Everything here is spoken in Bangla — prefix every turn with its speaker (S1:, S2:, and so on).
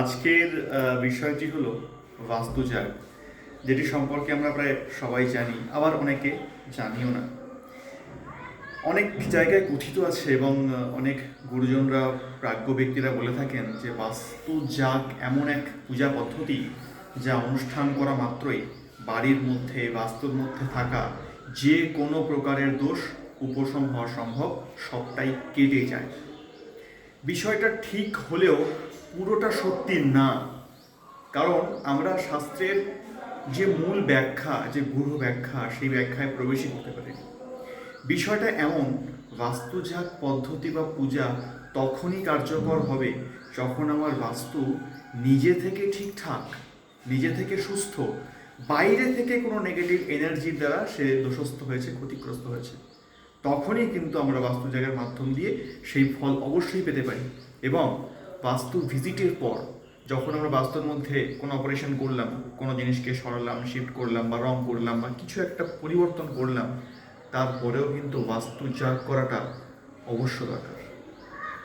S1: আজকের বিষয়টি হলো বাস্তুজাগ, যেটি সম্পর্কে আমরা প্রায় সবাই জানি, আবার অনেকে জানিও না। অনেক জায়গায় কথিত আছে এবং অনেক গুরুজনরা, প্রাজ্ঞ ব্যক্তিরা বলে থাকেন যে বাস্তুজাগ এমন এক পূজা পদ্ধতি যা অনুষ্ঠান করা মাত্রই বাড়ির মধ্যে, বাস্তুর মধ্যে থাকা যে কোনো প্রকারের দোষ উপশম হওয়া সম্ভব, সবটাই কেটে যায়। বিষয়টা ঠিক হলেও পুরোটা সত্যি না। কারণ আমরা শাস্ত্রের যে মূল ব্যাখ্যা, যে গূঢ় ব্যাখ্যা, সেই ব্যাখ্যায় প্রবেশই করতে পারি। বিষয়টা এমন, বাস্তুজাগ পদ্ধতি বা পূজা তখনই কার্যকর হবে যখন আমার বাস্তু নিজে থেকে ঠিকঠাক, নিজে থেকে সুস্থ, বাইরে থেকে কোনো নেগেটিভ এনার্জির দ্বারা সে দোষস্থ হয়েছে, ক্ষতিগ্রস্ত হয়েছে। তখনই কিন্তু আমরা বাস্তুজাগের মাধ্যম দিয়ে সেই ফল অবশ্যই পেতে পারি। এবং বাস্তু ভিজিটের পর যখন আমরা বাস্তুর মধ্যে কোনো অপারেশন করলাম, কোনো জিনিসকে সরালাম, শিফট করলাম বা রং করলাম বা কিছু একটা পরিবর্তন করলাম, তারপরেও কিন্তু বাস্তুজাগ করাটা অবশ্য দরকার।